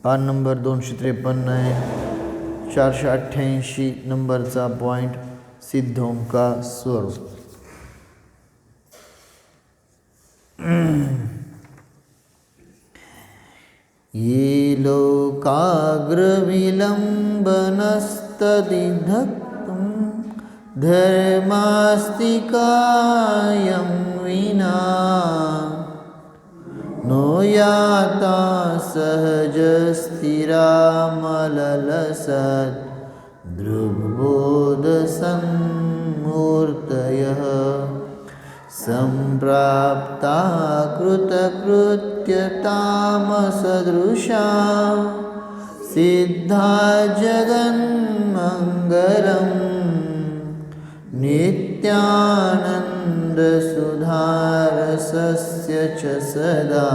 पान नंबर 253 आहे. 488 नंबरचा पॉइंट सिद्धों का स्वरूप. ये लोकाग्रविलम्बनस्तदिधत्तं धर्मास्तिकायं विना नो याता सहजस्थिरामललसत् दृग्बोधसन्मूर्तयः सम्प्राप्ता कृतकृत्यतामसदृशा सिद्धा जगन्मङ्गलं नित्यानन्दसुधारसस्य च सदा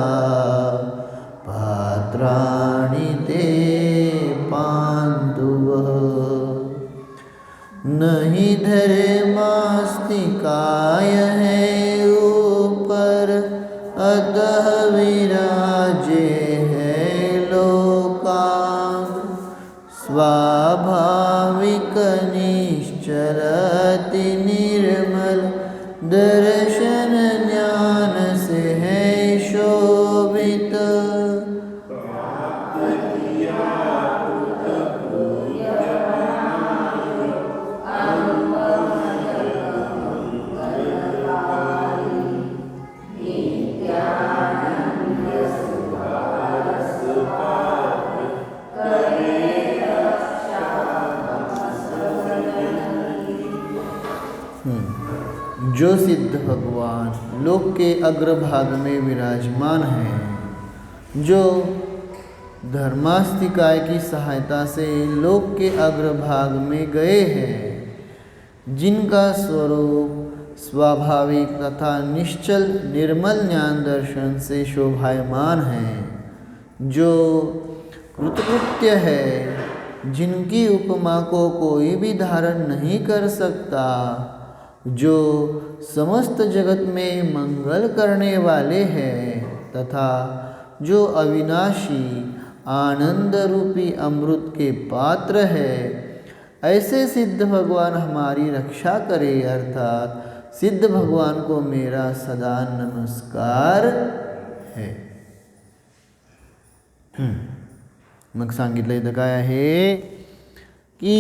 पात्राणि ते पान्तु वः. नहीं धर्मास्तिकाय है ऊपर अतः विराजे है लोकांग स्वाभाविक निश्चलति निर्मल दर्शन ज्ञान से है शोभित. जो सिद्ध भगवान लोक के अग्रभाग में विराजमान हैं, जो धर्मास्तिकाय की सहायता से लोक के अग्रभाग में गए हैं, जिनका स्वरूप स्वाभाविक तथा निश्चल निर्मल ज्ञान दर्शन से शोभायमान है, जो कृतकृत्य है, जिनकी उपमा को कोई भी धारण नहीं कर सकता, जो समस्त जगत में मंगल करने वाले हैं तथा जो अविनाशी आनंद रूपी अमृत के पात्र है, ऐसे सिद्ध भगवान हमारी रक्षा करे. अर्थात सिद्ध भगवान को मेरा सदा नमस्कार है. मग सांगितलं इथं काय आहे की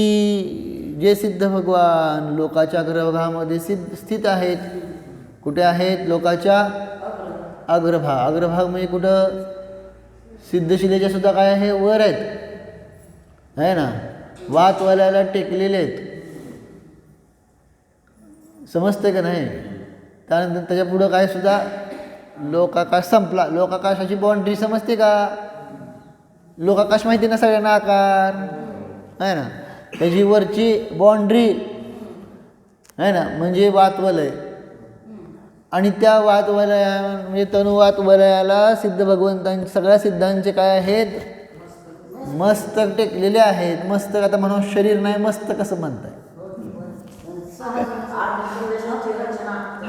जे सिद्ध भगवान लोकाच्या अग्रभागामध्ये स्थित आहेत. कुठे आहेत? लोकाच्या अग्रभाग. अग्रभाग म्हणजे कुठं? सिद्धशिलेच्या सुद्धा काय आहे? वर आहेत, आहे ना. वातवाल्याला टेकलेले आहेत, समजते का नाही? त्यानंतर त्याच्या पुढं काय सुद्धा लोकाकाश संपला. लोकाकाशाची बाउंड्री समजते का? लोकाकाश माहिती ना सगळ्यांना, आकार आहे ना. त्याची वरची बाउंड्री आहे ना म्हणजे वातवलय, आणि त्या वातवलया म्हणजे तनुवातवलयाला सिद्ध भगवंतांचे सगळ्या सिद्धांचे काय आहेत? मस्तक टेकलेले आहेत. मस्तक आता म्हणून शरीर नाही, मस्तक कसं म्हणताय?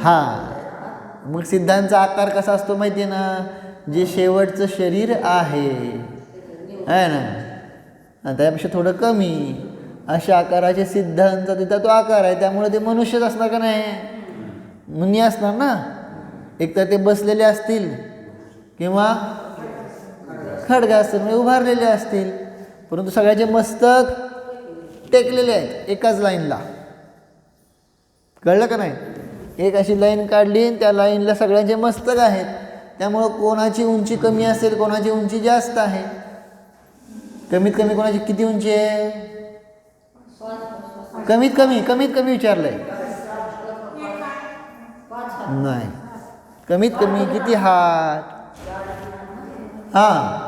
हां, मग सिद्धांचा आकार कसा असतो माहिती आहे ना? जे शेवटचं शरीर आहे ना, त्यापेक्षा थोडं कमी अशा आकाराचे सिद्धांचा तिथं तो आकार आहे. त्यामुळे ते मनुष्यच असणार का नाही? मुनी असणार ना. एकतर ते बसलेले असतील किंवा खड्ग असतील, म्हणजे उभारलेले असतील, परंतु सगळ्याचे मस्तक टेकलेले आहेत एकाच लाईनला. कळलं का नाही? एक अशी लाईन काढली, त्या लाईनला सगळ्यांचे मस्तक आहेत. त्यामुळं कोणाची उंची कमी असेल, कोणाची उंची जास्त आहे. कमीत कमी कोणाची किती उंची आहे? कमीत कमी विचारलंय नाही. कमीत कमी किती हात? हां,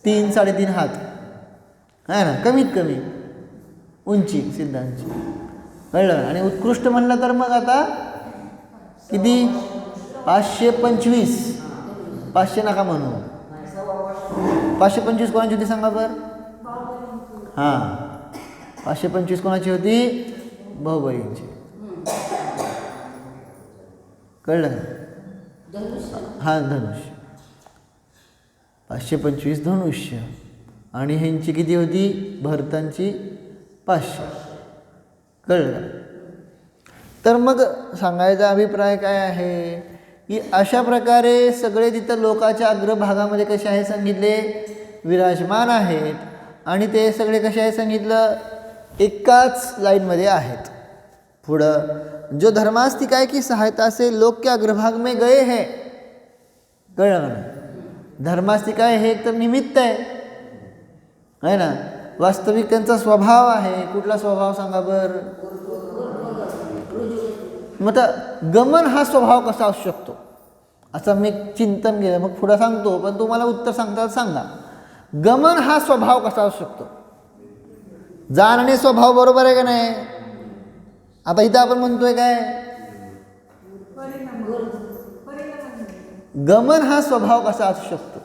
3-3.5 हात आहे ना कमीत कमी उंची सिद्धांची. कळलं? आणि उत्कृष्ट म्हणलं तर मग आता किती? 525. 500 नका म्हणू. 525 कोणाची होती सांगा बरं? हां, 525 कोणाची होती? भाऊबहीणची. कळलं का? हा धनुष्य. 525 धनुष्य. आणि ह्यांची किती होती? भरतांची 500. कळलं का? तर मग सांगायचा अभिप्राय काय आहे की अशा प्रकारे सगळे तिथं लोकाच्या अग्रभागामध्ये कसे आहे सांगितले? विराजमान आहेत. आणि ते सगळे कसे आहे सांगितलं? एकाच लाईनमध्ये आहेत. पुढं जो धर्मास्तिक आहे की सहायता से लोक के अग्रभाग में गए हैं. कळलं ना? धर्मास्तिक आहे हे एक तर निमित्त आहे ना. वास्तविक त्यांचा स्वभाव आहे. कुठला स्वभाव सांगा बरं? मग गमन हा स्वभाव कसा असू शकतो असं मी चिंतन केलं. मग पुढं सांगतो पण तुम्हाला उत्तर सांगता सांगा. गमन हा स्वभाव कसा असू शकतो? जाणणे स्वभाव बरोबर आहे का नाही? आता इथं आपण म्हणतोय काय? गमन हा स्वभाव कसा असू शकतो?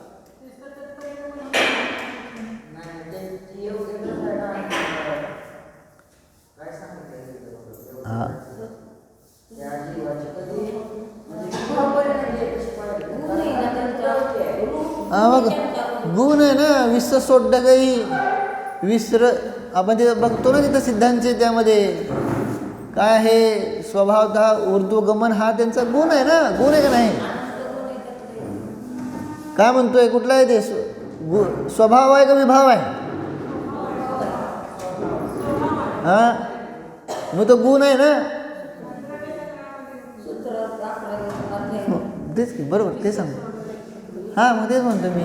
हा बघ गुण आहे ना. विसर सोड गई विसर आपण तिथं बघतो ना. तिथं सिद्धांचे त्यामध्ये काय आहे? स्वभावतः ऊर्ध्वगमन हा त्यांचा गुण आहे ना. गुण आहे का नाही? काय म्हणतोय? कुठला आहे ते? स्वभाव आहे का विभाव आहे? हा मग तो गुण आहे ना. तेच की बरोबर ते सांगतो. हां मग तेच म्हणतो मी.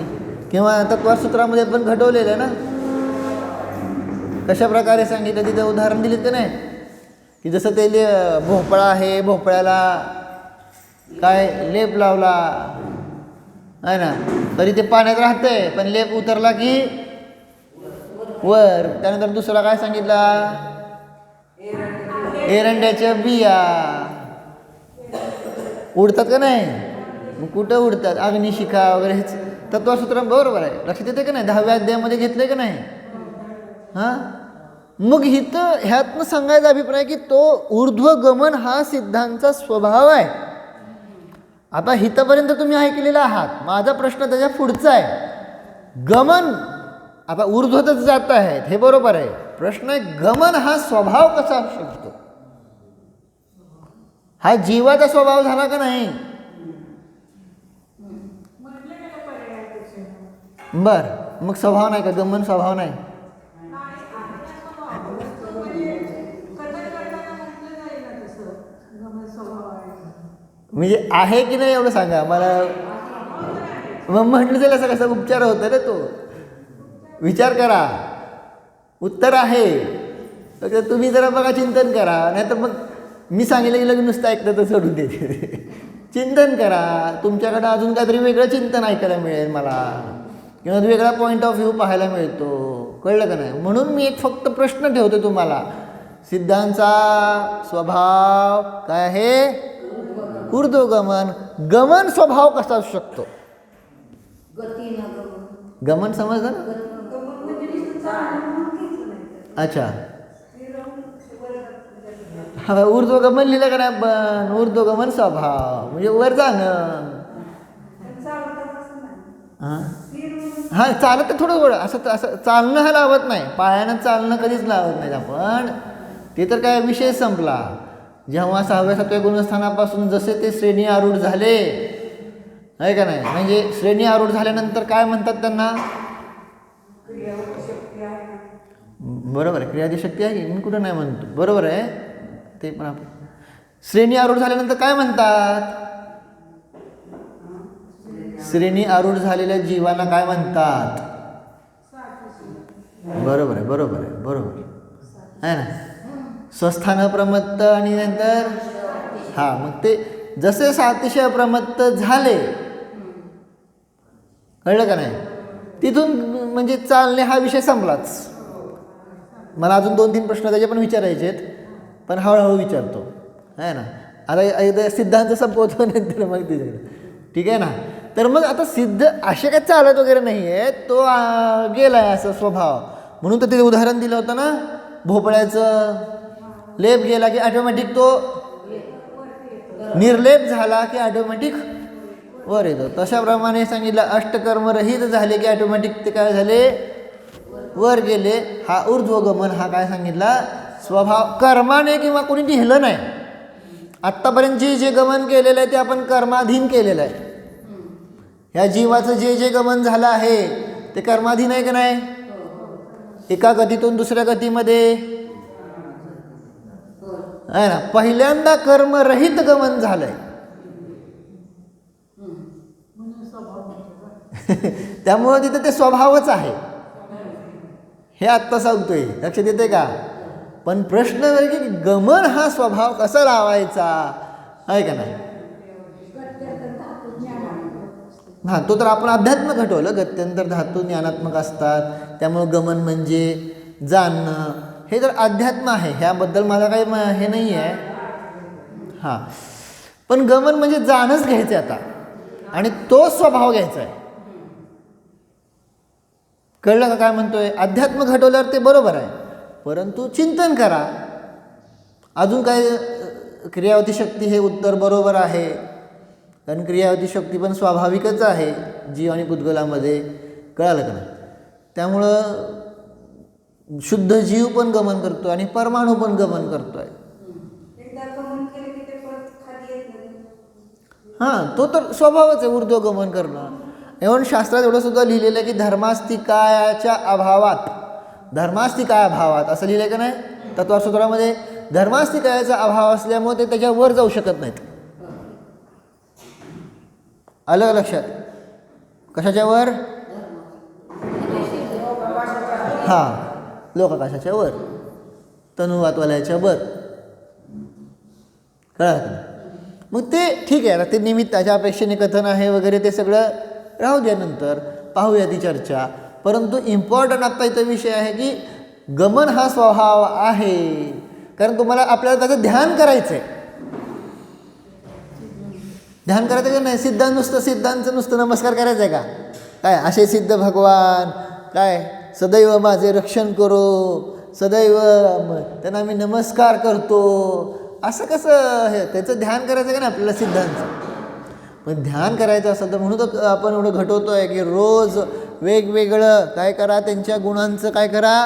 किंवा तत्त्वसूत्रामध्ये पण घडवलेलं आहे ना. कशा प्रकारे सांगितलं तिथं उदाहरण दिलीत का नाही? की जसं ते भोपळा आहे. भोपळ्याला काय लेप लावला आहे ना तरी ते पाण्यात राहतंय. पण लेप उतरला की वर. त्यानंतर दुसरा काय सांगितला? एरंड्याच्या बिया उडतात का नाही? मग कुठं उडतात? अग्निशिखा वगैरे हेच तत्त्वसूत्र बरोबर आहे. लक्षात येते का नाही? 10व्या अध्यायामध्ये घेतलंय का नाही? हां मग इथं ह्यातनं सांगायचा अभिप्राय की तो ऊर्ध्वगमन हा सिद्धांचा स्वभाव आहे. आता हितपर्यंत तुम्ही ऐकलेला आहात. माझा प्रश्न त्याच्या पुढचा आहे. गमन आता ऊर्ध्वतच जात आहेत हे बरोबर आहे. प्रश्न आहे गमन हा स्वभाव कसा असू शकतो? हा जीवाचा स्वभाव झाला का नाही? बर मग स्वभाव नाही का? गमन स्वभाव नाही? म्हणजे आहे की नाही एवढं सांगा मला. मग म्हटलं त्याला असं कसा उपचार होतं ना तो? विचार करा. उत्तर आहे. तर तुम्ही जरा बघा चिंतन करा. नाहीतर मग मी सांगितलं की लगेच नुसतं ऐकलं तर सोडून देते. चिंतन करा. तुमच्याकडं अजून काहीतरी वेगळं चिंतन ऐकायला मिळेल मला किंवा वेगळा पॉईंट ऑफ व्ह्यू पाहायला मिळतो. कळलं का नाही? म्हणून मी एक फक्त प्रश्न ठेवतो तुम्हाला. सिद्धांचा स्वभाव काय आहे? ऊर्ध्वगमन. गमन स्वभाव कसा असू शकतो? गमन समजलं ना? अच्छा हा ऊर्ध्वगमन लिहिलं का नाही? पण ऊर्ध्वगमन स्वभाव म्हणजे वर जाणं. हां चालत तर थोडं असं असं चालणं हा लावत नाही. पायानं चालणं कधीच लावत नाही आपण. ते तर काय विषय संपला. जेव्हा 6व्या 7व्या गुणस्थानापासून जसे ते श्रेणी आरूढ झाले आहे का नाही? म्हणजे श्रेणी आरूढ झाल्यानंतर काय म्हणतात त्यांना? बरोबर आहे. क्रियादी शक्ती आहे की मी कुठं नाही म्हणतो. बरोबर आहे ते पण. आपण श्रेणी आरूढ झाल्यानंतर काय म्हणतात? श्रेणी आरूढ झालेल्या जीवाला काय म्हणतात? बरोबर आहे बरोबर आहे बरोबर आहे ना. स्वस्थान प्रमत्त आणि नंतर हां मग ते जसे सातिशय प्रमत्त झाले. कळलं का नाही? तिथून म्हणजे चालणे हा विषय संपलाच. मला अजून 2-3 प्रश्न त्याचे पण विचारायचे आहेत पण हळूहळू विचारतो आहे ना. आता एकदा सिद्धांत संपवतो नंतर मग तिच्याकडे. ठीक आहे ना? तर मग आता सिद्ध असे काय चालत वगैरे नाही आहे. तो गेला आहे असं स्वभाव. म्हणून तर ते उदाहरण दिलं होतं ना भोपळ्याचं लेप गेला की ऑटोमॅटिक तो निर्लेप झाला की ऑटोमॅटिक वर येतो. तशाप्रमाणे सांगितलं अष्टकर्म रहित झाले की ऑटोमॅटिक ते काय झाले, वर गेले. हा ऊर्ध्वगमन हा काय सांगितला, स्वभाव कर्माने किंवा कोणी लिहिलं नाही. आत्तापर्यंत जे गमन केलेलं आहे ते आपण कर्माधीन केलेलं आहे. ह्या जीवाचं जे गमन झालं आहे ते कर्माधीन आहे का नाही. एका गतीतून दुसऱ्या गतीमध्ये आहे ना, पहिल्यांदा कर्मरहित गमन झालंय. त्यामुळं तिथे ते स्वभावच आहे हे आत्ता सांगतोय, लक्षात येते का. पण प्रश्न आहे की गमन हा स्वभाव कसा लावायचा आहे का नाही. हां, तो तर आपण अध्यात्म घटवलं. गत्यंतर धातू ज्ञानात्मक असतात, त्यामुळं गमन म्हणजे जाणणं, हे तर अध्यात्म आहे. ह्याबद्दल मला काही हे नाही आहे. हां, पण गमन म्हणजे जाणच घ्यायचं आता आणि तो स्वभाव घ्यायचा आहे. कळलं का काय म्हणतोय. अध्यात्म घटवल्यावर ते बरोबर आहे, परंतु चिंतन करा. अजून काय क्रियावती शक्ती हे उत्तर बरोबर आहे, कारण क्रियावती शक्ती पण स्वाभाविकच आहे जीव आणि पुद्गलामध्ये. कळालं का नाही. त्यामुळं शुद्ध जीव पण गमन करतो आणि परमाणू पण गमन करतोय. हां, तो तर स्वभावच आहे ऊर्ध्वगमन करणं. एवढं शास्त्रात एवढं सुद्धा लिहिलेलं आहे की धर्मास्तिकायाच्या अभावात, धर्मास्तिकाया अभावात असं लिहिलं आहे का नाही तत्त्वसूत्रामध्ये. धर्मास्तिकायाचा अभाव असल्यामुळे ते त्याच्यावर जाऊ शकत नाहीत. आलं लक्षात. कशाच्या वर. हां, लोकाकाशाच्या वर, तनुवातवाल्याच्या वर. कळलं. मग ते ठीक आहे ना, ते निमित्ताच्या अपेक्षेने कथन आहे वगैरे, ते सगळं राहू द्या, नंतर पाहूया ती चर्चा. परंतु इम्पॉर्टंट आत्ता इथं विषय आहे की गमन हा स्वभाव आहे, कारण तुम्हाला आपल्याला त्याचं ध्यान करायचं आहे. ध्यान करायचं का नाही. सिद्धांचं नुसतं नमस्कार करायचं आहे का काय. असे सिद्ध भगवान काय सदैव माझे रक्षण करो, सदैव त्यांना मी नमस्कार करतो, असं कसं. हे त्याचं ध्यान करायचं का नाही आपल्याला सिद्धांचं. पण ध्यान करायचं असेल तर म्हणून तर आपण एवढं घटवतो आहे की रोज वेगवेगळं काय करा, त्यांच्या गुणांचं काय करा,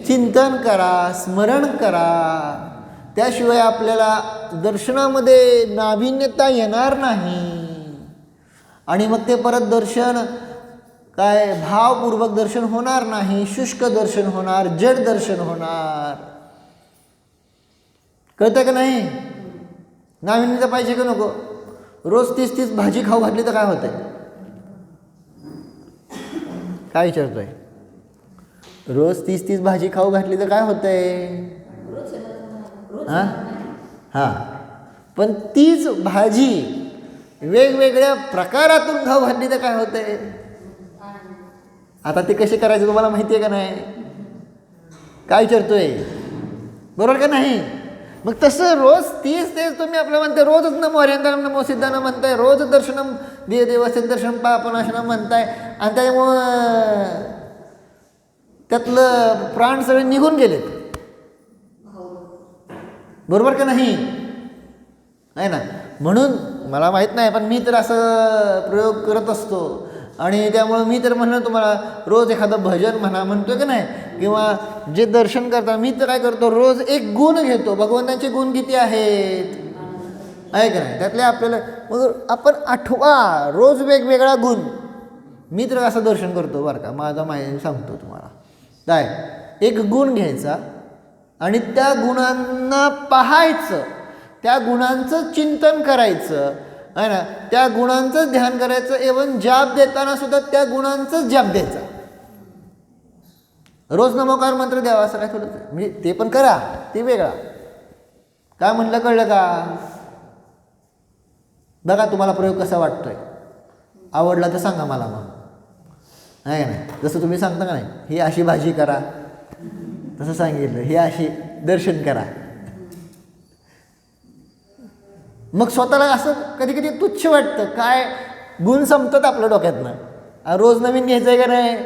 चिंतन करा, स्मरण करा. त्याशिवाय आपल्याला दर्शनामध्ये नाविन्यता येणार नाही आणि मग ते परत दर्शन काय भावपूर्वक दर्शन होणार नाही, शुष्क दर्शन होणार, जड दर्शन होणार. कळतं का नाही. नाविन्यता पाहिजे का नको. रोज 30 भाजी खाऊ घातली तर काय होतंय. काय विचारतोय. रोज 30 भाजी खाऊ घातली तर काय होतंय. हां हां, पण तीच भाजी वेगवेगळ्या प्रकारातून खाऊ घातली तर काय होतंय. आता ते कसे करायचे तुम्हाला माहिती आहे का नाही. काय विचारतोय. बरोबर का नाही. मग तसं रोज तेच तुम्ही आपलं म्हणताय, रोजच नमो हरियंतरम नमो सिद्धांना म्हणताय, रोज दर्शनम देवस्य दर्शन पापनाशनम म्हणताय, आणि त्यामुळं त्यातलं प्राण सगळे निघून गेलेत. बरोबर का नाही आहे ना. म्हणून मला माहीत नाही, पण मी तर असं प्रयोग करत असतो आणि त्यामुळं मी तर म्हणलं तुम्हाला रोज एखादं भजन म्हणतोय का नाही, किंवा जे दर्शन करता मी तर काय करतो, रोज एक गुण घेतो. भगवंतांचे गुण किती आहेत आहे का नाही, त्यातले आपल्याला मग आपण आठवा रोज वेगवेगळा गुण. मी तर असं दर्शन करतो बरं का, माझा माहिती सांगतो तुम्हाला. काय एक गुण घ्यायचा आणि त्या गुणांना पाहायचं, त्या गुणांचं चिंतन करायचं आहे ना, त्या गुणांचंच ध्यान करायचं. एवं जाप देताना सुद्धा त्या गुणांचंच जाप द्यायचा. रोज नमोकार मंत्र द्यावा असं काय थोडं, म्हणजे ते पण करा, ते वेगळा. काय म्हणलं कळलं का. बघा तुम्हाला प्रयोग कसा वाटतोय. आवडला तर सांगा मला मग आहे का नाही. जसं तुम्ही सांगता का नाही, ही अशी भाजी करा, तसं सांगितलं, हे अशी दर्शन करा. मग स्वतःला असं कधी कधी तुच्छ वाटतं. काय गुण संपतात आपल्या डोक्यातनं. रोज नवीन घ्यायचं आहे का नाही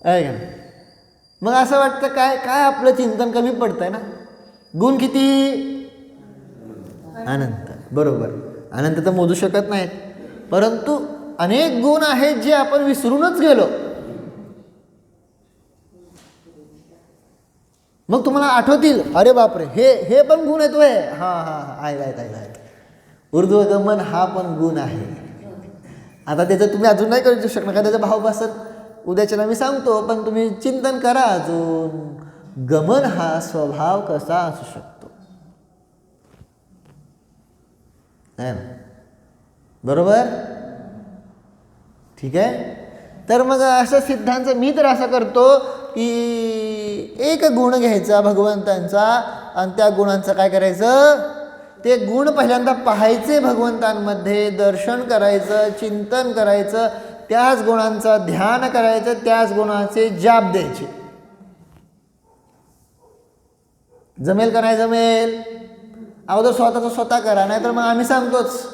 आहे का नाही. मग असं वाटतं काय काय आपलं चिंतन कमी पडतंय ना. गुण किती? अनंत. बरोबर, अनंत तर मोजू शकत नाहीत, परंतु अनेक गुण आहेत जे आपण विसरूनच गेलो. मग तुम्हाला आठवतील, अरे बापरे, हे पण गुण आहेत व्हय. हां हां हां, आहे. ऊर्ध्वगमन हा पण गुण आहे. आता त्याचं तुम्ही अजून नाही करू शकणार का, त्याचा भाव बसत उद्याच्याला मी सांगतो, पण तुम्ही चिंतन करा अजून. गमन हा स्वभाव कसा असू शकतो, आहे ना? बरोबर, ठीक आहे. तर मग असं सिद्धांचं मी तर असं करतो की एक गुण घ्यायचा भगवंतांचा आणि त्या गुणांचं काय करायचं, ते गुण पहिल्यांदा पाहायचे भगवंतांमध्ये, दर्शन करायचं, चिंतन करायचं, त्याच गुणांचं ध्यान करायचं, त्याच गुणाचे जाप द्यायचे. जमेल का नाही जमेल? अगोदर स्वतःचं स्वतः करा, नाहीतर मग आम्ही सांगतोच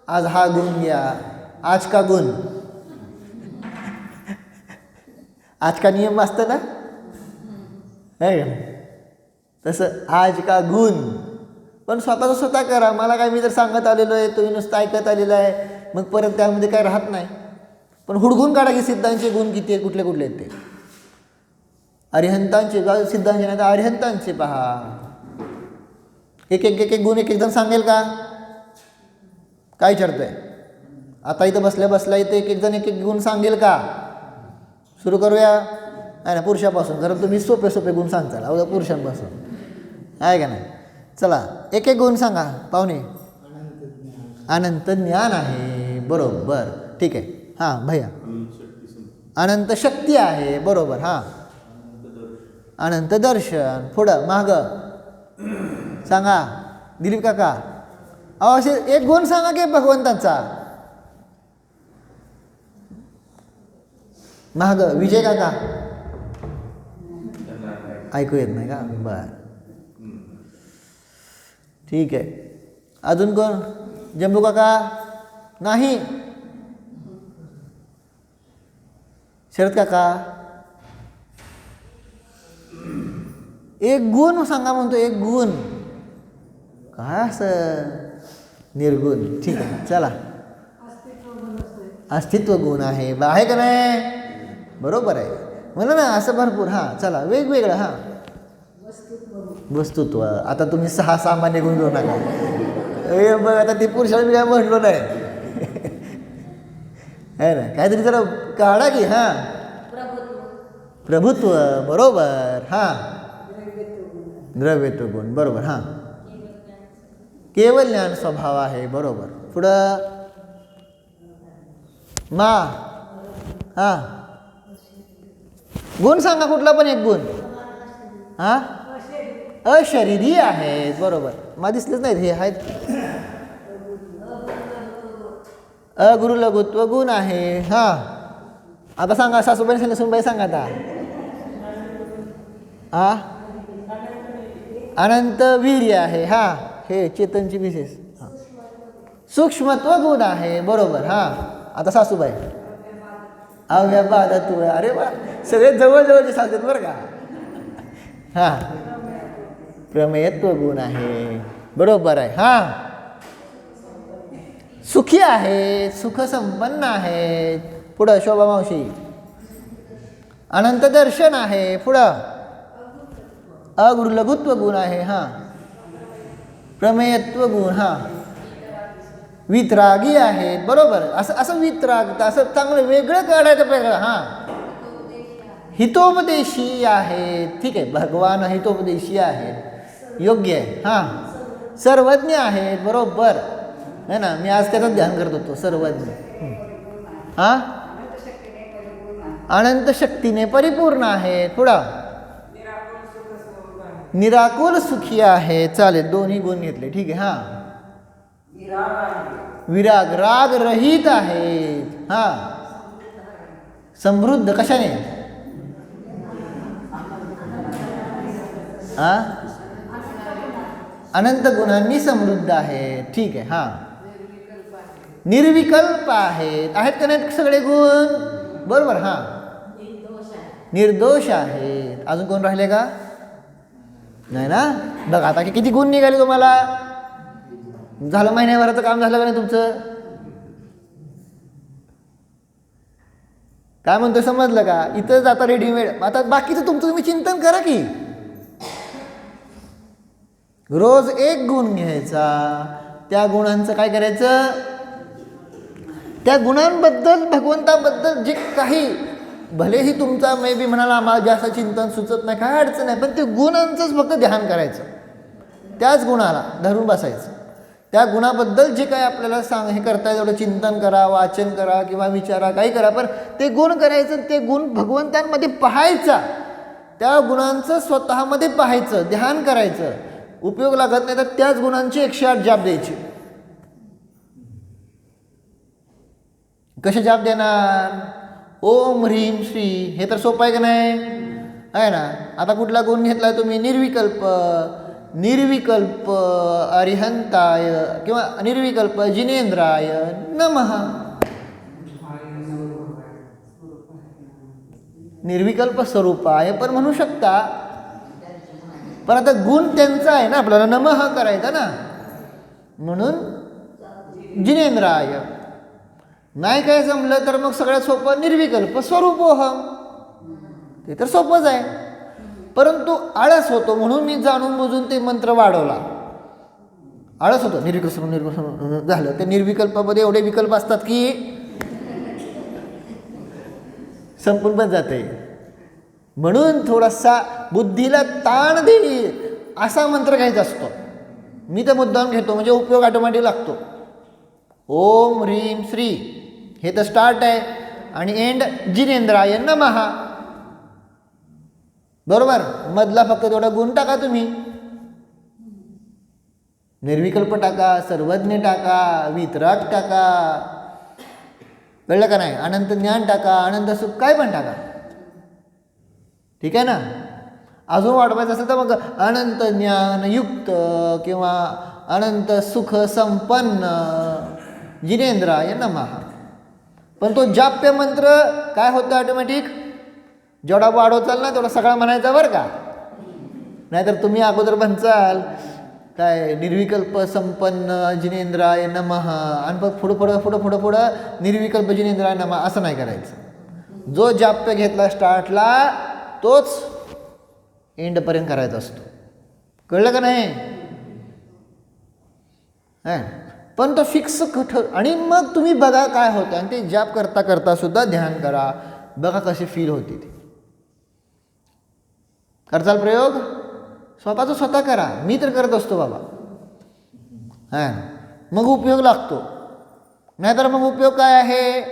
आज हा गुण घ्या, आज का गुण, आज का नियम असतं ना, आहे का? तसं आज का गुण, पण स्वतःचं स्वतः करा. मला काय, मी जर सांगत आलेलो आहे, तुम्ही नुसतं ऐकत आलेलं आहे, मग परत त्यामध्ये काय राहत नाही. पण हुडकून काढा की सिद्धांचे गुण किती आहेत, कुठले कुठले आहेत ते. अरिहंतांचे, सिद्धांचे नाही तर अरिहंतांचे पहा. एक गुण एक जण सांगेल का? काय विचारतंय? आता इथं बसल्या इथं एक जण एक गुण सांगेल का? सुरू करूया, आहे ना, पुरुषापासून. जरा तुम्ही सोपे गुण सांगताल, अगोदर पुरुषांपासून, आहे का नाही? चला, एक गुण सांगा पाहुणे. अनंत ज्ञान आहे, बरोबर, ठीक आहे. हां भैया, अनंत शक्ती आहे, बरोबर. हां, अनंत दर्शन. पुढं मागं सांगा दिलीप काका. अहो असे एक गुण सांगा की भगवंतांचा. मागं विजय काका, ऐकू येत नाही का? बर, ठीक आहे. अजून कोण? जंबू काका नाही? शरद काका, एक गुण सांगा म्हणतो, एक गुण. काय असं निर्गुण? ठीक आहे, चला. अस्तित्व गुण आहे, आहे का नाही? बरोबर आहे, म्हणलं ना, असं भरपूर. हां चला, वेगवेगळं. हां, वस्तुत्व. आता तुम्ही 6 सामान्य गुण घेऊ नका. बघ आता ती पुरुषाला मी काय म्हणलो नाही, आहे ना, काहीतरी जरा काढा की. हां, प्रभुत्व, बरोबर. हां, द्रव्यत्व गुण, बरोबर. हां, केवळ ज्ञान स्वभाव आहे, बरोबर. पुढं हां, गुण सांगा कुठला पण एक गुण. हां, अशरीरी आहेत, बरोबर. मला दिसलेच नाहीत हे आहेत. अगुरु लघुत्व गुण आहे. हां, आता सांगा, सासूबाई सांगा, सुनबाई सांगा आता. हां, अनंत वीर्य आहे. हां, हे चेतनची विशेष. हां, सूक्ष्मत्व गुण आहे, बरोबर. हां, आता सासूबाई. अव्यबाधत्व, अरे वा, सगळे जवळजवळचे सांगतात बरं का. हां, प्रमेयत्व गुण आहे, बरोबर आहे. हां, सुखी आहे, सुख संपन्न आहेत. पुढं शोभा मावशी. अनंत दर्शन आहे. पुढं अगुरु लघुत्व गुण आहे. हां, प्रमेयत्व गुण. हां, वितरागी आहेत, बरोबर. असं वितरागता, असं चांगलं वेगळं काढायचं पाहिजे. हां, हितोपदेशी आहेत, ठीक आहे. भगवान हितोपदेशी आहेत, योग्य आहे. हां, सर्वज्ञ आहेत, बरोबर आहे ना. मी आज त्याचं ध्यान करत होतो, सर्वज्ञ. हां, अनंत शक्तीने परिपूर्ण आहेत. पुढं निराकुल सुखी आहे. चालेल, दोन्ही गुण घेतले, ठीक आहे. हां, विराग, राग रहित आहेत. हां, समृद्ध कशाने? हां, अनंत गुणांनी समृद्ध आहेत, ठीक आहे. हां, निर्विकल्प आहेत का नाहीत सगळे गुण? बरोबर. हां, निर्दोष आहेत. अजून कोण राहिले का? नाही ना. बघा आता किती गुण निघाले तुम्हाला. झालं महिन्याभराचं काम झालं का नाही तुमचं? काय म्हणतो समजलं का? इथंच आता रेडीमेड. आता बाकीचं तुमचं तुम्ही चिंतन करा की. रोज एक गुण घ्यायचा, त्या गुणांचं काय करायचं, त्या गुणांबद्दल भगवंताबद्दल जे काही, भलेही तुमचा मे बी म्हणाला आम्हाला जास्त चिंतन सुचत नाही, काय अडचण नाही, पण ते गुणांचंच फक्त ध्यान करायचं. त्याच गुणाला धरून बसायचं. त्या गुणाबद्दल जे काही आपल्याला हे करता येईल तेवढं चिंतन करा, वाचन करा किंवा विचारा, काही करा, पण ते गुण करायचं. ते गुण भगवंतांमध्ये पाहायचा, त्या गुणांचं स्वतःमध्ये पाहायचं, ध्यान करायचं. उपयोग लागत नाही तर त्याच गुणांची 108 जाप द्यायची. कसे जाप देणार? ओम ह्रीम श्री. हे तर सोपं आहे का नाही? आहे ना. आता कुठला गुण घेतला तुम्ही? निर्विकल्प. निर्विकल्प अरिहंताय किंवा निर्विकल्प जिनेंद्राय नमः. निर्विकल्प स्वरूपाय पण म्हणू शकता, पण आता गुण त्यांचा आहे ना, आपल्याला नमः करायचा ना, म्हणून जिनेंद्राय. नाही काय जमलं तर मग सगळ्यात सोपं निर्विकल्प स्वरूपोहम. ते तर सोपंच आहे, परंतु आळस होतो म्हणून मी जाणून बुजून ते मंत्र वाढवला. आळस होतो. निर्विकल्प झालं. ते निर्विकल्पामध्ये एवढे विकल्प असतात की संपून पण जाते. म्हणून थोडासा बुद्धीला ताण देईल असा मंत्र घ्यायचा असतो. मी तर मुद्दाम घेतो म्हणजे उपयोग ऑटोमॅटिक लागतो. ओम ह्रीम श्री हे तर स्टार्ट आहे आणि एंड जिनेंद्राय नमः. बरोबर. मधला फक्त तेवढा गुण टाका तुम्ही. निर्विकल्प टाका, सर्वज्ञ टाका, वितराग टाका, कळलं का नाही? अनंत ज्ञान टाका, अनंत सुख, काय पण टाका. ठीक आहे ना. अजून वाढवायचं असेल तर मग अनंत ज्ञान युक्त किंवा अनंत सुख संपन्न जिनेंद्राय नमः. पण तो जाप्य मंत्र काय होतं ऑटोमॅटिक, जेवढा वाढवचाल ना तेवढा सगळा म्हणायचा बरं का. नाहीतर तुम्ही अगोदर म्हणचाल काय निर्विकल्प संपन्न जिनेंद्राय नमः आणि पुढं निर्विकल्प जिनेंद्राय नमः असं नाही करायचं. जो जाप्य घेतला स्टार्टला तोच एंडपर्यंत करायचा असतो. कळलं का नाही? पण तो फिक्स कठोर. आणि मग तुम्ही बघा काय होतं, आणि ते जाप करता करता सुद्धा ध्यान करा, बघा कशी फील होती ती. करचाल प्रयोग स्वतःचा स्वतः करा. मी तर करत असतो बाबा. मग उपयोग लागतो. नाहीतर मग उपयोग काय आहे,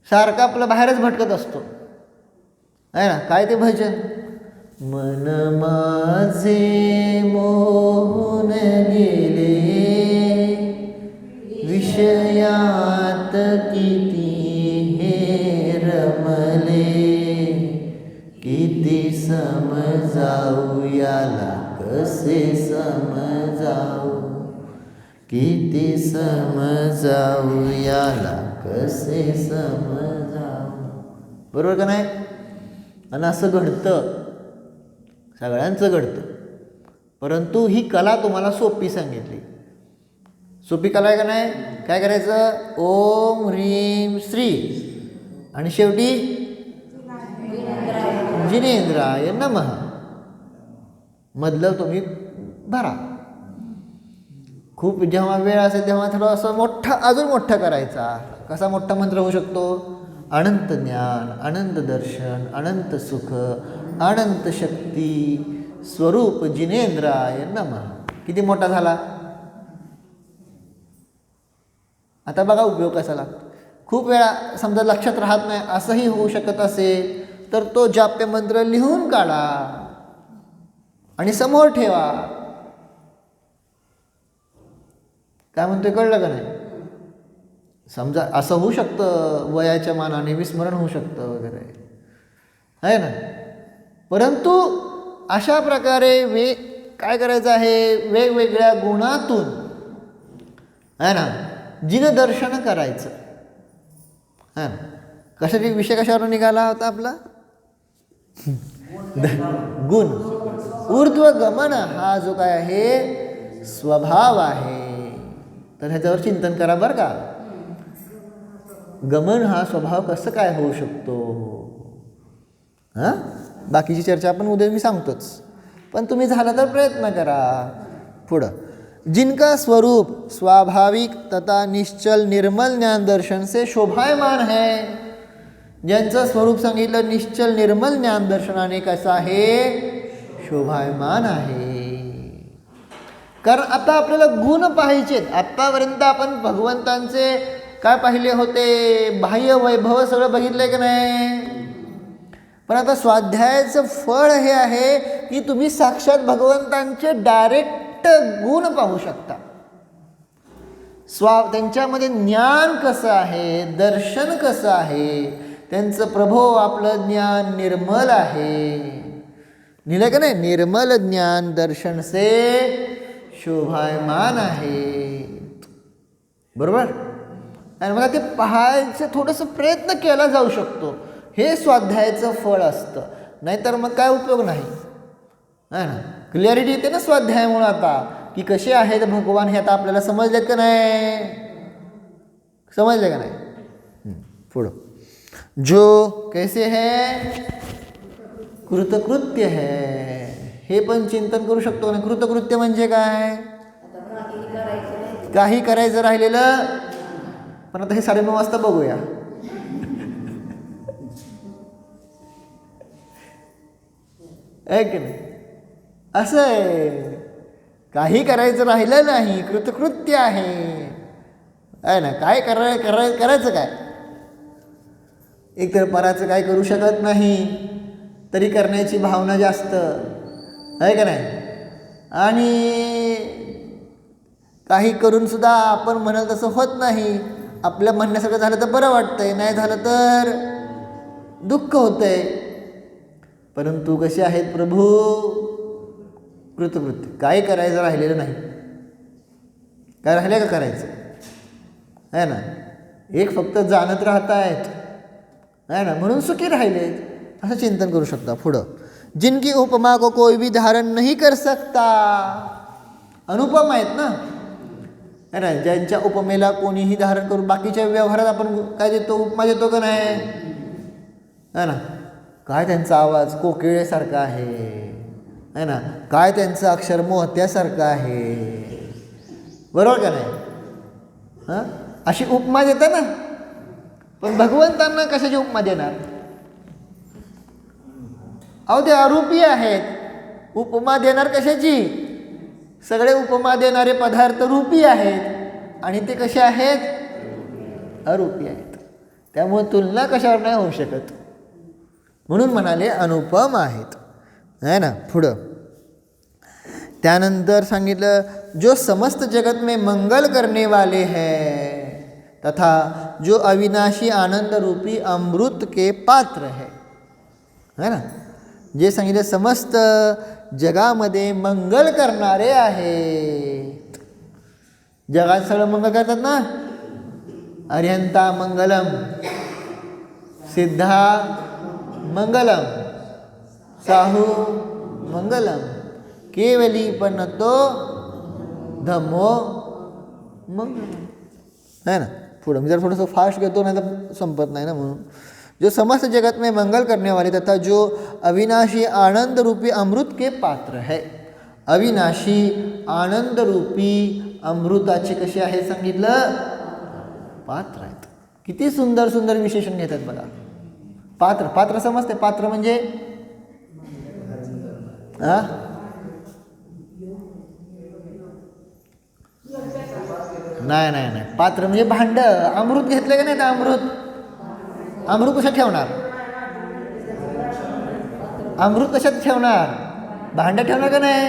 सारखं आपलं बाहेरच भटकत असतो. आहे ना. काय ते भजन, मन माझे मोहून गेले विषयात किती हे रमले, किती समजाऊ याला कसे समजाऊ, किती समजाऊ याला कसे समजाऊ. बरोबर का नाही? आणि असं घडतं, सगळ्यांचं घडतं. परंतु ही कला तुम्हाला सोपी सांगितली. सोपी कला आहे का नाही? काय करायचं? ओम ह्रीम श्री आणि शेवटी जिनेंद्राय नमः. मधलं तुम्ही भरा. खूप जेव्हा वेळ असेल तेव्हा थोडं असं मोठा, अजून मोठा करायचा. कसा मोठा मंत्र होऊ शकतो? अनंत ज्ञान, अनंत दर्शन, अनंत सुख, अनंत शक्ती स्वरूप जिनेंद्राय नमः. किती मोठा झाला. आता बघा उपयोग कसा लागतो. खूप वेळा समजा लक्षात राहत नाही असंही होऊ शकत असेल तर तो जाप्य मंत्र लिहून काढा आणि समोर ठेवा. काय म्हणतोय कळलं का नाही? समजा असं होऊ शकतं वयाच्या मानाने विस्मरण होऊ शकतं वगैरे, आहे ना. परंतु अशा प्रकारे काय करायचं आहे, वेगवेगळ्या गुणातून आहे ना जिनदर्शन करायचं. हां, कशाची विषय कशावर निघाला होता आपला? गुण. ऊर्ध्वगमन हा जो काय आहे स्वभाव आहे. तर ह्याच्यावर चिंतन करा बरं का. गमन हा स्वभाव कसं काय होऊ शकतो. हां, बाकीची चर्चा आपण उद्या मी सांगतोच, पण तुम्ही झाला तर प्रयत्न करा. पुढं, जिनका स्वरूप स्वाभाविक तथा निश्चल निर्मल ज्ञान दर्शन से शोभायमान है. ज्यांचं स्वरूप सांगितलं निश्चल निर्मल ज्ञान दर्शनाने कसं आहे शोभायमान आहे. कारण आता आपल्याला गुण पाहिजेत. आत्तापर्यंत आपण भगवंतांचे काय पाहिले होते, बाह्य वैभव सगळं बघितलंय का नाही. पण आता स्वाध्यायाचं फळ हे आहे की तुम्ही साक्षात भगवंतांचे डायरेक्ट गुण पाहू शकता. त्यांच्यामध्ये ज्ञान कसं आहे, दर्शन कसं आहे, त्यांचं प्रभो आपलं ज्ञान निर्मल आहे. लिहिलं का नाही, निर्मल ज्ञान दर्शन से शोभायमान आहे. बरोबर. आणि मला ते पाहायचं थोडंसं प्रयत्न केला जाऊ शकतो. हे स्वाध्यायाचं फळ असतं. नाहीतर मग काय उपयोग नाही. है ना. क्लिअरिटी येते ना स्वाध्यायामुळं आता की कसे आहेत भगवान हे आता आपल्याला समजलेत का नाही. समजले का नाही. पुढं, जो कैसे है कृतकृत्य है. हे पण चिंतन करू शकतो ना. कृतकृत्य म्हणजे काय, काही करायचं राहिलेलं. पण आता हे 9:30 वाजता बघूया. आहे की नाही. असं आहे, काही करायचं राहिलं नाही, कृतकृत्य आहे ना. काय करायचं काय. एकतर पराचं काय करू शकत नाही तरी करण्याची भावना जास्त आहे का नाही. आणि काही करून सुद्धा आपण म्हणाल तसं होत नाही. आपल्या म्हणण्यासारखं झालं तर बरं वाटतंय, नाही झालं तर दुःख होतंय. परंतु कसे आहेत प्रभू कृतकृत्य. काय करायचं राहिलेलं नाही. काय राहिलं का करायचं आहे ना. एक फक्त जाणत राहत आहेत है ना, म्हणून सुखी राहिले. असं चिंतन करू शकता. पुढं, जिनकी उपमा को कोई भी धारण नहीं कर सकता. अनुपम आहेत ना, है ना. ज्यांच्या उपमेला कोणीही धारण करून, बाकीच्या व्यवहारात आपण काय देतो, उपमा देतो का नाही, है ना. काय त्यांचा आवाज कोकिळेसारखा आहे ना. काय त्यांचं अक्षर मोत्यासारखं आहे. बरोबर का नाही. हां, अशी उपमा देता ना. पण भगवंतांना कशाची उपमा देणार. अहो ते अरूपी आहेत. उपमा देणार कशाची. सगळे उपमा देणारे पदार्थ रूपी आहेत आणि ते कसे आहेत अरूपी आहेत. त्यामुळे तुलना कशावर नाही होऊ शकत. म्हणून म्हणाले अनुपम आहेत है ना. पुढं त्यानंतर सांगितलं, जो समस्त जगत में मंगल करने वाले हैं तथा जो अविनाशी आनंद रूपी अमृत के पात्र है ना. जे सांगितले समस्त जगामध्ये मंगल करणारे आहेत. जगात सगळं मंगल करतात ना. अर्यंता मंगलम, सिद्धा मंगलम, साहू मंगलम, केवली पण तो धम्मो मंगलम है ना. पुढं मी जर थोडंसं फास्ट घेतो नाही तर संपत नाही ना. म्हणून जो समस्त जगत में मंगल करने वाले तथा जो अविनाशी आनंद रूपी अमृत के पात्र है. अविनाशी आनंद रूपी अमृताचे कसे आहे सांगितलं पात्र आहेत. किती सुंदर सुंदर विशेषण घेतात बघा. पात्र, पात्र समजते. पात्र म्हणजे नाही नाही नाही. पात्र म्हणजे भांड. अमृत घेतलं का नाही तर अमृत कशात ठेवणार. अमृत कशात ठेवणार, भांड ठेवणार का नाही.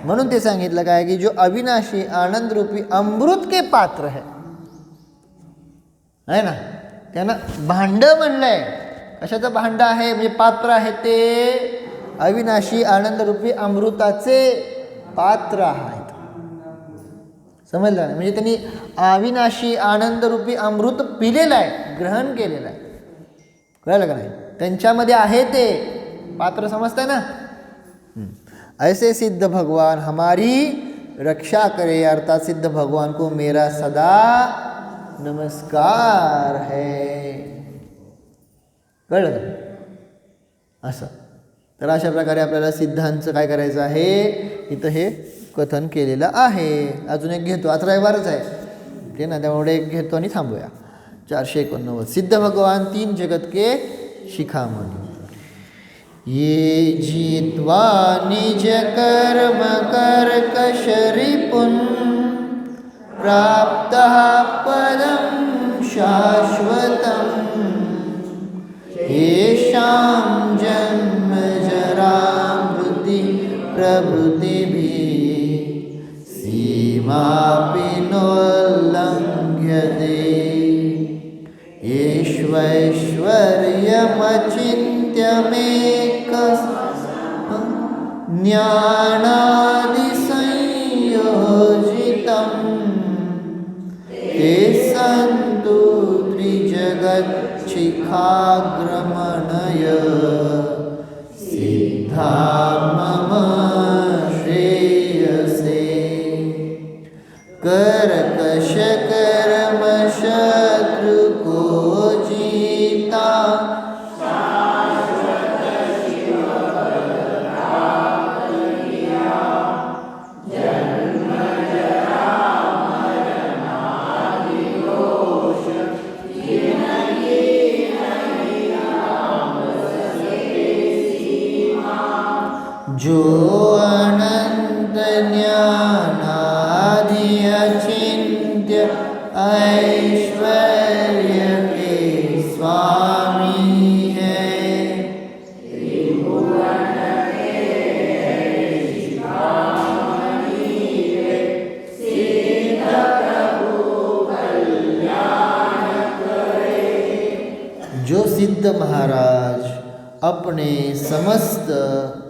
म्हणून ते सांगितलं काय की जो अविनाशी आनंद रूपी अमृत के पात्र है ना. त्यांना भांड म्हणलंय. कशाचं भांड आहे म्हणजे पात्र आहे ते अविनाशी आनंद रूपी अमृताचे पात्र आहेत. समजलं ना. म्हणजे त्यांनी अविनाशी आनंद रूपी अमृत पिलेलं आहे, ग्रहण केलेलं आहे. कळलं का नाही. त्यांच्यामध्ये आहे ते पात्र समझते हैं ना। ऐसे सिद्ध भगवान हमारी रक्षा करे, अर्थात सिद्ध भगवान को मेरा सदा नमस्कार है. कळलं असं. तर अशा प्रकारे आपल्याला सिद्धांचं काय करायचं आहे, इथं हे कथन केलेलं आहे. अजून एक घेतो, आज रविवारच आहे ते ना, त्यामुळे एक घेतो आणि थांबूया. 489 सिद्ध भगवान 3 जगत के शिखामणी. ये जीत्वा निज कर्म कर्कश रिपुन प्राप्तः पदं शाश्वतम् येषां जन्म जरा मृत्यु प्रभृतिभिः सीमापि नोल्लङ्घ्यते. ज्ञानादिसंयोजितं ते सन्तु त्रिजगच्छिखाग्रमणय सिद्धा मम श्रेयसे. कर्कश कर्म शत्रु को जीता जो अनंत ज्ञानादि अचिंत्य ऐश्वर्य के स्वामी है. जो सिद्ध महाराज अपने समस्त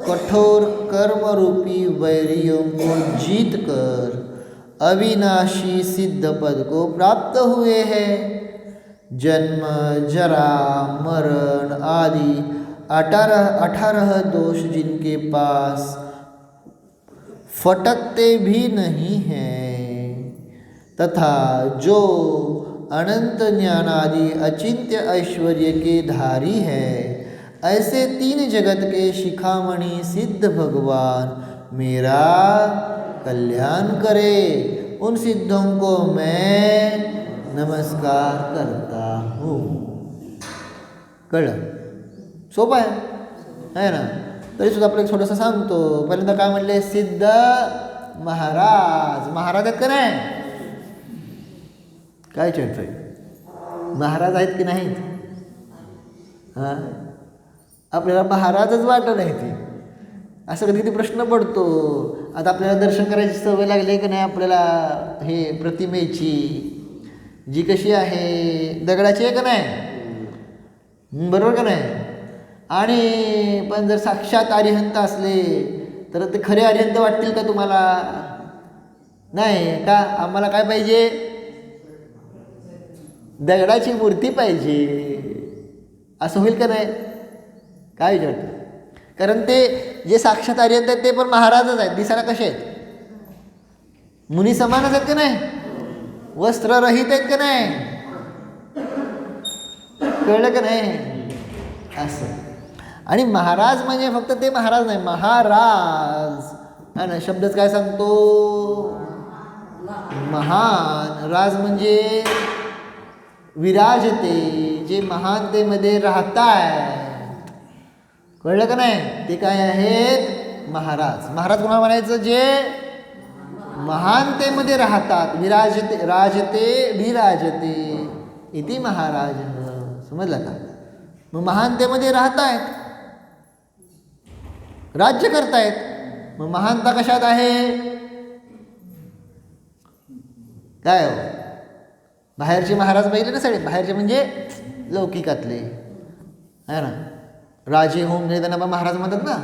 कठोर कर्म रूपी वैरियों को जीतकर अविनाशी सिद्ध पद को प्राप्त हुए हैं, जन्म जरा मरण आदि 18 दोष जिनके पास फटकते भी नहीं हैं, तथा जो अनंत ज्ञानादि अचिंत्य ऐश्वर्य के धारी है, ऐसे 3 जगत के शिखामणि सिद्ध भगवान मेरा कल्याण करे. उन सिद्धों को मैं नमस्कार करता हूँ. कळलं? सोपं आहे ना. तरी सुद्धा आपल्याला थोडंसं सांगतो. पहिल्यांदा काय म्हणले, सिद्ध महाराज. महाराज आहेत का नाही? काय चर्चा आहे, महाराज आहेत की नाहीत? हां, आपल्याला महाराजच वाटत नाही ते. असं कधी कधी प्रश्न पडतो. आता आपल्याला दर्शन करायची सवय लागली आहे की नाही आपल्याला, हे प्रतिमेची जी कशी आहे, दगडाची आहे का नाही, बरोबर का नाही? आणि पण जर साक्षात अरिहंत असले तर ते खरे अरिहंत वाटतील का तुम्हाला? नाही का? आम्हाला काय पाहिजे? दगडाची मूर्ती पाहिजे. असं होईल का नाही? काय विचारतं? कारण ते जे साक्षात अरिहंत आहेत ते पण महाराजच आहेत. दिसायला कसे आहेत? मुनी समानच आहेत का नाही? वस्त्ररहित आहेत का नाही? कळलं का नाही? असं. आणि महाराज म्हणजे फक्त ते महाराज नाही, महाराज हा ना. शब्दच काय सांगतो? महान. राज म्हणजे विराजते, जे महानतेमध्ये राहतात. कळलं का नाही? ते काय आहेत? महाराज. महाराज कोणाला म्हणायचं? जे महानतेमध्ये राहतात. विराजते, राजते, विराजते इति महाराज. समजलं का? मग महानतेमध्ये राहतायत, राज्य करतायत. मग महानता कशात आहे? काय हो, बाहेरचे महाराज पाहिले ना सगळे. बाहेरचे म्हणजे लौकिकातले आहे ना. राजे होऊन गेले त्यांना महाराज म्हणतात ना.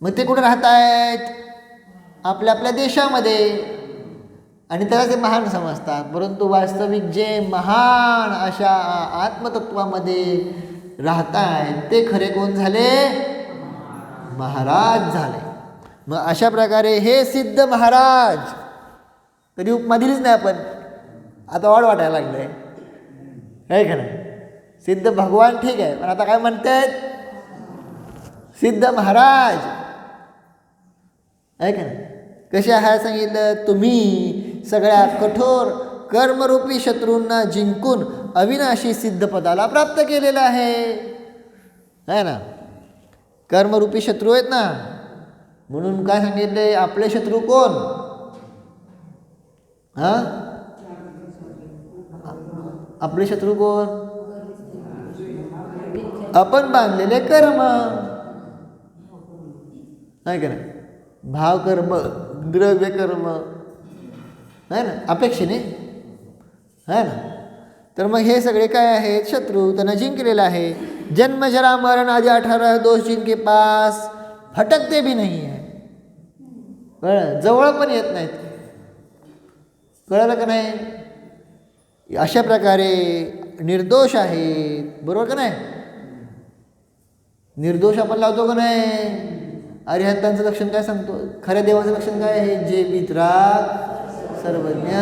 मग ते कुठे राहत आहेत? आपल्या आपल्या देशामध्ये. आणि त्याला ते महान समजतात. परंतु वास्तविक जे महान अशा आत्मतत्वामध्ये राहतायत ते खरे कोण झाले? महाराज झाले. मग अशा प्रकारे हे सिद्ध महाराज, कधी उपमा दिलीच नाही आपण, आता वाढ वाटायला लागलंय आहे का नाही? सिद्ध भगवान ठीक आहे, पण आता काय म्हणतात? सिद्ध महाराज आहे का नाही? कसे आहे सांगितलं? तुम्ही सगळ्या कठोर कर्मरूपी शत्रूंना जिंकून अविनाशी सिद्ध पदाला प्राप्त केलेलं आहे ना. कर्मरूपी शत्रू आहेत ना, म्हणून काय सांगितले? आपले शत्रू कोण? आपले शत्रू कोण? आपण बांधलेले कर्म आहे का नाही? भाव कर्म, द्रव्य कर्म आहे ना, अपेक्षेने आहे ना. तर मग हे सगळे काय आहेत? शत्रू. त्यांना जिंकलेलं आहे. जन्म जरा मरण आदि 18 दोष जिनके पास फटकते भी नाही आहे. कळलं? जवळ पण येत नाहीत. कळलं का नाही? अशा प्रकारे निर्दोष आहेत. बरोबर का नाही? निर्दोष आपण लावतो का नाही? अरिहंतांचं लक्षण काय सांगतो? खऱ्या देवाचं लक्षण काय आहे? जे वितराग सर्वज्ञ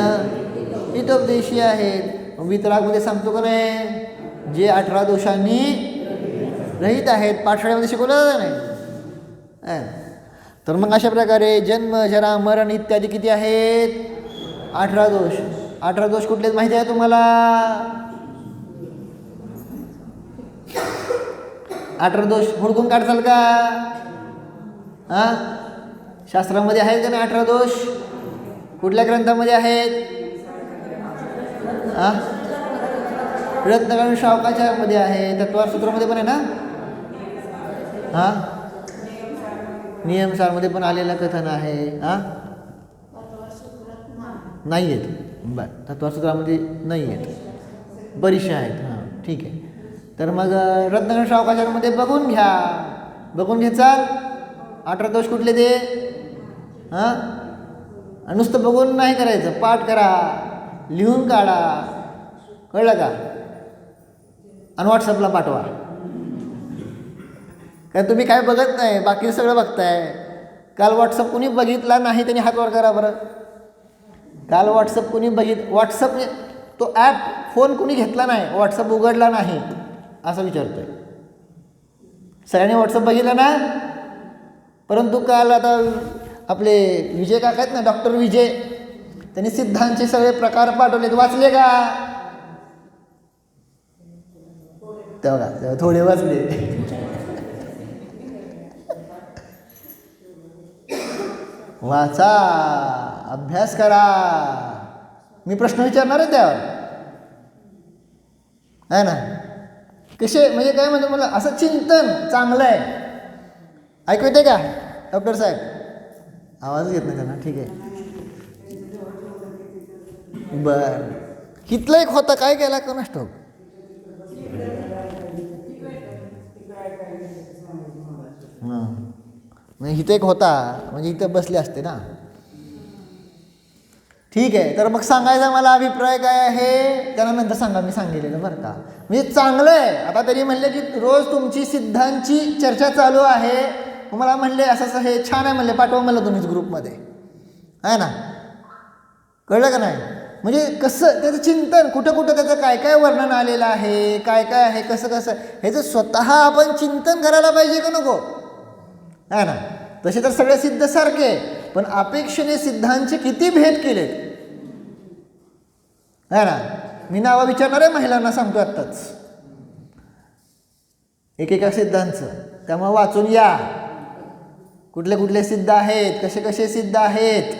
हितोपदेशी आहेत. वितरागमध्ये सांगतो का नाही? जे 18 दोषांनी रहित आहेत. पाठशाळेमध्ये शिकवलं नाही. तर मग अशा प्रकारे जन्म जरा मरण इत्यादी किती आहेत? 18 दोष. 18 दोष कुठलेच माहिती आहे तुम्हाला? 18 दोष हुडकून काढचाल का? शास्त्रामध्ये आहेत का नाही 18 दोष? कुठल्या ग्रंथामध्ये आहेत? रत्नगण शावकाच्या मध्ये आहे. तत्वार सूत्रामध्ये पण आहे ना. नियमसारमध्ये पण आलेलं कथन आहे. नाही आहेत. बरं, तत्वार सूत्रामध्ये नाही आहेत, बरीचशे आहेत. ठीक आहे. तर मग रत्नगण शावकाचार्यमध्ये बघून घ्या. बघून घेचाल 18 दोष कुठले ते? नुसतं बघून नाही करायचं, पाठ करा, लिहून काढा. कळलं का? आणि व्हॉट्सअपला पाठवा. कारण तुम्ही काय बघत नाही, बाकी सगळं बघताय. काल व्हॉट्सअप कुणी बघितला नाही त्यांनी हात वर करा बरं. काल व्हॉट्सअप कुणी व्हॉट्सअप तो ॲप फोन कुणी घेतला नाही, व्हॉट्सअप उघडला नाही असं विचारतोय. सगळ्यांनी व्हॉट्सअप बघितलं ना. परंतु काल आता आपले विजय काका आहेत ना, डॉक्टर विजय, त्यांनी सिद्धांचे सगळे प्रकार पाठवलेत. वाचले का? तेव्हा थोडे वाचले. वाचा, अभ्यास करा. मी प्रश्न विचारणार आहे त्यावर आहे ना. कसे म्हणजे काय म्हणतो मला असं चिंतन चांगलं आहे. ऐकू येते का डॉक्टर साहेब? आवाज घेत नाही त्यांना. ठीक आहे. बर, हिथलं एक होता काय केला का नसतो? म्हणजे इथं एक होता, म्हणजे इथं बसले असते ना. ठीक आहे. तर मग सांगायचा मला अभिप्राय काय आहे त्यानंतर सांगा. मी सांगितलेलं बरं का, म्हणजे चांगलं आहे. आता तरी म्हणले की रोज तुमची सिद्धांची चर्चा चालू आहे. मला म्हणले असं हे छान आहे म्हणले, पाठवा म्हणलं तुम्हीच ग्रुपमध्ये आहे ना. कळलं का नाही? म्हणजे कसं त्याचं चिंतन, कुठं कुठं त्याचं काय काय वर्णन आलेलं आहे, काय काय आहे, कसं कसं, ह्याचं स्वतः आपण चिंतन करायला पाहिजे का नको आहे ना. तसे तर सगळे सिद्ध सारखे, पण अपेक्षेने सिद्धांचे किती भेद केलेत आहे ना. मी नावं विचारणार आहे महिलांना, सांगतो आत्ताच एकेका सिद्धांचं. त्यामुळे वाचून या कुठले कुठले सिद्ध आहेत, कसे कसे सिद्ध आहेत,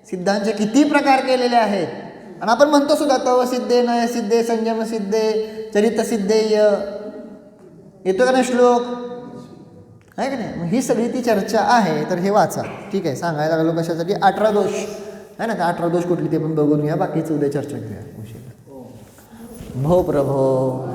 सिद्धांचे किती प्रकार केलेले आहेत. आणि आपण म्हणतो सुद्धा तवसिद्धे, नयसिद्धे, संयमसिद्धे, चरितसिद्धेय, येतो का नाही श्लोक आहे का नाही. मग ही सगळी ती चर्चा आहे. तर हे वाचा. ठीक आहे. सांगायला लागलो कशासाठी? 18 दोष आहे ना. तर 18 दोष कुठली ते पण बघून घ्या. बाकीचं उद्या चर्चा घेऊया. भो प्रभो.